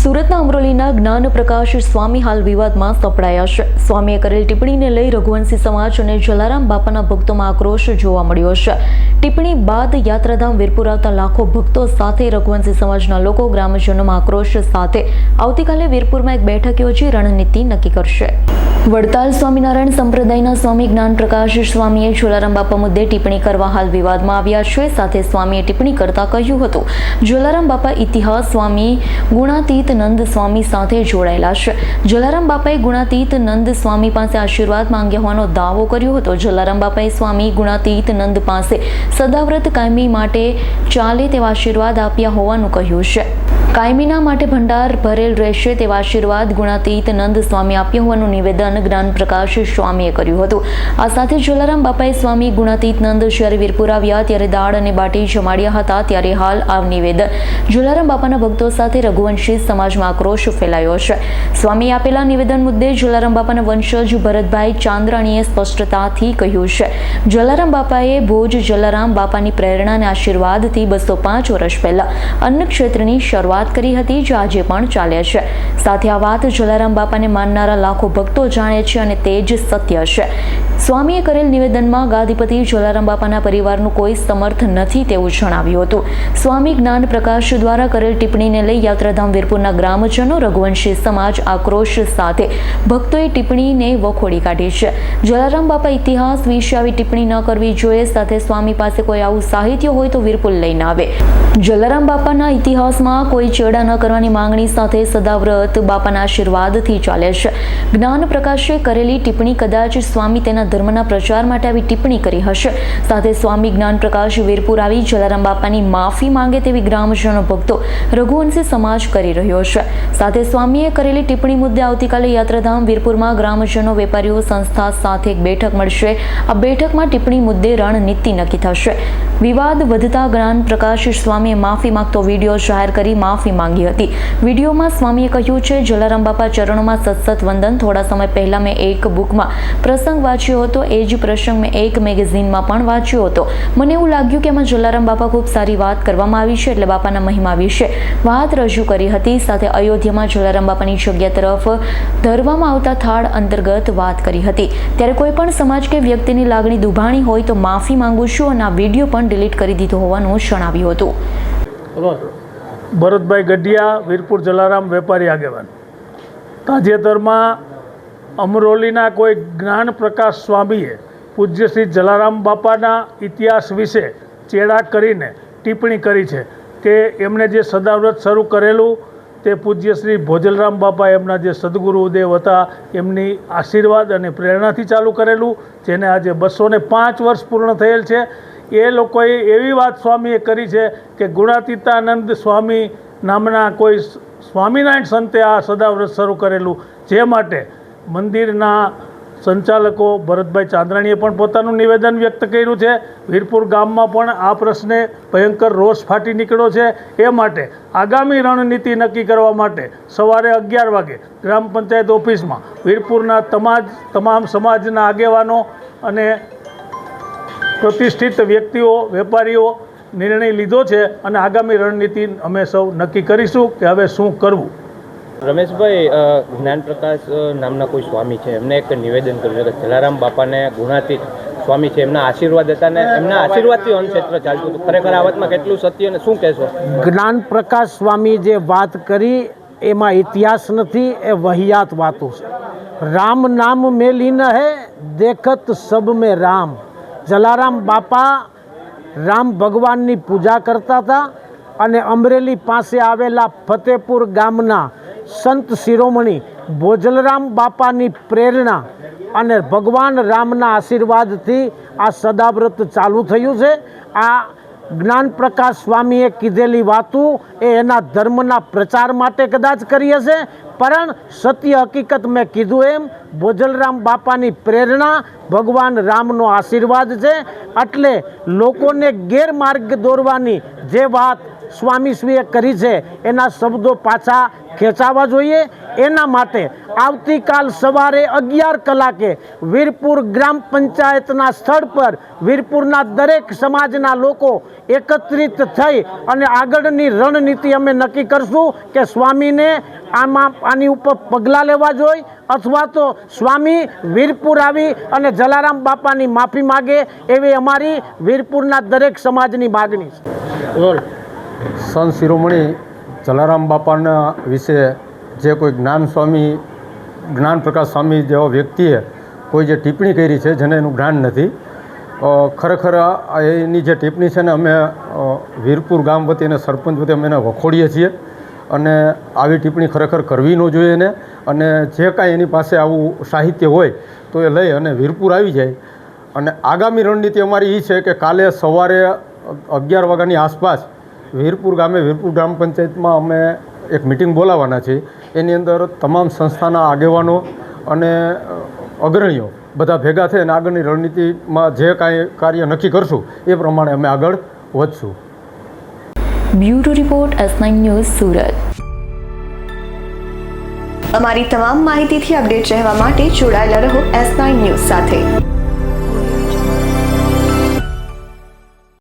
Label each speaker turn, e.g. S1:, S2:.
S1: સુરતના અમરોલીના જ્ઞાન પ્રકાશ સ્વામી હાલ વિવાદમાં સપડાયા છે। સ્વામીએ કરેલ ટિપ્પણીને લઈ રઘુવંશી સમાજ અને જલારામ બાપાના ભક્તોમાં આક્રોશ જોવા મળ્યો છે। ટિપ્પણી બાદ યાત્રાધામ વીરપુર આવતા લાખો ભક્તો સાથે રઘુવંશી સમાજના લોકો ગ્રામજનોમાં આક્રોશ સાથે આવતીકાલે વીરપુરમાં એક બેઠક યોજી રણનીતિ નક્કી કરશે। વડતાલ સ્વામિનારાયણ સંપ્રદાયના સ્વામી જ્ઞાન પ્રકાશ સ્વામીએ જલારામ બાપા મુદ્દે ટિપ્પણી કરવા હાલ વિવાદમાં આવ્યા છે। સાથે સ્વામીએ ટિપ્પણી કરતા કહ્યું હતું, જલારામ બાપા ઇતિહાસ સ્વામી ગુણાતીત નંદ સ્વામી સાથે જોડાયેલા છે। જલારામ બાપાએ ગુણાતીત નંદ સ્વામી પાસે આશીર્વાદ માંગ્યા હોવાનો દાવો કર્યો હતો। જલારામ બાપાએ સ્વામી ગુણાતીત નંદ પાસે સદાવ્રત કાયમી માટે ચાલે તેવા આશીર્વાદ આપ્યા હોવાનું કહ્યું છે। કાયમીના માટે ભંડાર ભરેલ રહેશે તેવા આશીર્વાદ ગુણાતીત નંદ સ્વામી આપ્યા હોવાનું નિવેદન જ્ઞાન પ્રકાશ સ્વામીએ કર્યું હતું। આ સાથે જલારામ બાપાએ સ્વામી ગુણાતીત નંદ જ્યારે વીરપુર આવ્યા ત્યારે દાળ અને બાટી જમાડ્યા હતા, ત્યારે હાલ આ નિવેદન જલારામ બાપાના ભક્તો સાથે રઘુવંશી સમાજમાં આક્રોશ ફેલાયો છે। સ્વામીએ આપેલા નિવેદન મુદ્દે જલારામ બાપાના વંશજ ભરતભાઈ ચાંદ્રાણીએ સ્પષ્ટતાથી કહ્યું છે, જલારામ બાપાએ ભોજ જલારામ બાપાની પ્રેરણા અને આશીર્વાદથી 205 વર્ષ પહેલા અન્ન ક્ષેત્રની શરૂઆત કરી હતી, જે આજે પણ ચાલે છે। સાથે આ વાત જલારામ બાપાને માનનારા લાખો ભક્તો જાણે છે અને તે જ સત્ય છે। સ્વામીએ કરેલ નિવેદનમાં ગાદીપતિ જલારામ બાપાના પરિવારનું કોઈ સમર્થ નથી તેવું જણાવ્યું હતું। સ્વામી જ્ઞાન પ્રકાશ દ્વારા કરેલ ટિપ્પણીને લઈ યાત્રાધામ વીરપુરના ગ્રામજનો રઘુવંશી સમાજ આક્રોશ સાથે ભક્તોએ ટિપ્પણીને વખોડી કાઢી છે। જલારામ બાપા ઇતિહાસ વિશે આવી ટિપ્પણી ન કરવી જોઈએ। સાથે સ્વામી પાસે કોઈ આવું સાહિત્ય હોય તો વીરપુર લઈને આવે। જલારામ બાપાના ઇતિહાસમાં કોઈ ચેડા ન કરવાની માંગણી સાથે સદાવ્રત બાપાના આશીર્વાદથી ચાલે છે। જ્ઞાન પ્રકાશે કરેલી ટિપ્પણી કદાચ સ્વામી તેના ધર્મના પ્રચાર માટે આવી ટિપ્પણી કરી હશે। સાથે સ્વામી જ્ઞાન પ્રકાશ વીરપુર આવી જલારામ બાપાની માફી માંગે તેવી ગ્રામજનો ભક્તો રઘુવંશી સમાજ કરી રહ્યો છે। સાથે સ્વામીએ કરેલી ટિપ્પણી મુદ્દે આવતીકાલે યાત્રાધામ વીરપુરમાં ગ્રામજનો, વેપારીઓ, સંસ્થા સાથે એક બેઠક મળશે। આ બેઠકમાં ટિપ્પણી મુદ્દે રણનીતિ નક્કી થશે। વિવાદ વધતા જ્ઞાન પ્રકાશ સ્વામીએ માફી માંગતો વિડીયો જાહેર કરી માફી માંગી હતી। વિડીયોમાં સ્વામીએ કહ્યું છે, જલારામ બાપા ચરણોમાં સતસત વંદન। થોડા સમય પહેલા મેં એક બુકમાં પ્રસંગ વાંચ્યો હતો, એ જ પ્રસંગ મેં એક મેગેઝિનમાં પણ વાંચ્યો હતો। મને એવું લાગ્યું કે એમાં જલારામ બાપા ખૂબ સારી વાત કરવામાં આવી છે, એટલે બાપાના મહિમા વિશે વાત રજૂ કરી હતી। સાથે અયોધ્યામાં જલારામ બાપાની જગ્યા તરફ ધરવામાં આવતા થાળ અંતર્ગત વાત કરી હતી। ત્યારે કોઈ પણ સમાજ કે વ્યક્તિની લાગણી દુભાણી હોય તો માફી માંગુ છું અને આ વિડીયો પણ ડિલીટ કરી દીધો હોવાનું જણાવ્યું હતું।
S2: ભરતભાઈ ગઢિયા, વીરપુર જલારામ વેપારી આગેવાન। તાજેતરમાં અમરોલીના કોઈ જ્ઞાન પ્રકાશ સ્વામીએ પૂજ્ય શ્રી જલારામ બાપાના ઇતિહાસ વિશે ચેડા કરીને ટિપ્પણી કરી છે કે એમણે જે સદાવ્રત શરૂ કરેલું તે પૂજ્ય શ્રી ભોજલરામ બાપા એમના જે સદગુરુદેવ હતા એમની આશીર્વાદ અને પ્રેરણાથી ચાલુ કરેલું, જેને આજે 205 વર્ષ પૂર્ણ થયેલ છે। એ લોકોએ એવી વાત સ્વામીએ કરી છે કે ગુણાતીતાનંદ સ્વામી નામના કોઈ સ્વામિનારાયણ સંતે આ સદાવ્રત શરૂ કરેલું, જે માટે મંદિરના સંચાલકો ભરતભાઈ ચાંદ્રાણીએ પણ પોતાનું નિવેદન વ્યક્ત કર્યું છે। વીરપુર ગામમાં પણ આ પ્રશ્ને ભયંકર રોષ ફાટી નીકળ્યો છે। એ માટે આગામી રણનીતિ નક્કી કરવા માટે સવારે 11 વાગે ગ્રામ પંચાયત ઓફિસમાં વીરપુરના તમામ સમાજના આગેવાનો અને પ્રતિષ્ઠિત વ્યક્તિઓ, વેપારીઓ નિર્ણય લીધો છે અને આગામી રણનીતિ અમે સૌ નક્કી કરીશું કે હવે શું કરવું।
S3: રમેશભાઈ, જ્ઞાન પ્રકાશ નામના કોઈ સ્વામી છે, એમને એક નિવેદન કર્યું છે કે જલારામ બાપાને ગુણાતીત સ્વામી છે, એમના આશીર્વાદ હતા ને એમના આશીર્વાદથી અન્નક્ષેત્ર ચાલતું હતું। ખરેખર આ વાતમાં કેટલું સત્ય અને શું કહેશો?
S4: જ્ઞાન પ્રકાશ સ્વામી જે વાત કરી એમાં ઇતિહાસ નથી, એ વહિયાત વાતો છે। રામ નામ મેં લીન હે, દેખત સબ મેં રામ। જલારામ બાપા રામ ભગવાનની પૂજા કરતા હતા અને અમરેલી પાસે આવેલા ફતેપુર ગામના સંત શિરોમણી ભોજલરામ બાપાની પ્રેરણા અને ભગવાન રામના આશીર્વાદથી આ સદાવ્રત ચાલુ થયું છે। આ જ્ઞાન પ્રકાશ સ્વામીએ કીધેલી વાતો એ એના ધર્મના પ્રચાર માટે કદાચ કરી હશે, પણ સત્ય હકીકત મેં કીધું એમ ભોજલરામ બાપાની પ્રેરણા, ભગવાન રામનો આશીર્વાદ છે। એટલે લોકોને ગેરમાર્ગ દોરવાની જે વાત સ્વામીશ્રીએ કરી છે એના શબ્દો પાછા ખેંચાવા જોઈએ. એના માટે આવતીકાલ સવારે 11 કલાકે વીરપુર ગ્રામ પંચાયતના સ્થળ પર વીરપુરના દરેક સમાજના લોકો એકત્રિત થઈ અને આગળની રણનીતિ અમે નક્કી કરશું કે સ્વામીને આની ઉપર પગલાં લેવા જોઈએ અથવા તો સ્વામી વીરપુર આવી અને જલારામ બાપાની માફી માગે એવી અમારી વીરપુરના દરેક સમાજની માગણી છે.
S5: સંત શિરોમણી જલારામ બાપાના વિશે જે કોઈ જ્ઞાન પ્રકાશ સ્વામી જેવા વ્યક્તિએ કોઈ જે ટિપ્પણી કરી છે જેને એનું જ્ઞાન નથી. ખરેખર એની જે ટિપ્પણી છે ને અમે વીરપુર ગામ વતી અને સરપંચ વતી અમે એને વખોડીએ છીએ અને આવી ટિપ્પણી ખરેખર કરવી ન જોઈએ ને. અને જે કાંઈ એની પાસે આવું સાહિત્ય હોય તો એ લઈ અને વીરપુર આવી જાય. અને આગામી રણનીતિ અમારી એ છે કે કાલે સવારે 11 વાગ્યાની આસપાસ વીરપુર ગામે વીરપુર ગ્રામ પંચાયતમાં અમે એક મિટિંગ બોલાવવાના છીએ. એની અંદર તમામ સંસ્થાના આગેવાનો અને અગ્રણીઓ બધા ભેગા થઈ અને આગળની રણનીતિમાં જે કાંઈ કાર્ય નક્કી કરશું એ પ્રમાણે અમે આગળ વધશું.
S1: Bureau report S9 news Surat.
S6: અમારી તમામ માહિતીથી અપડેટ રહેવા માટે જોડાયેલા રહો S9 ન્યૂઝ સાથે.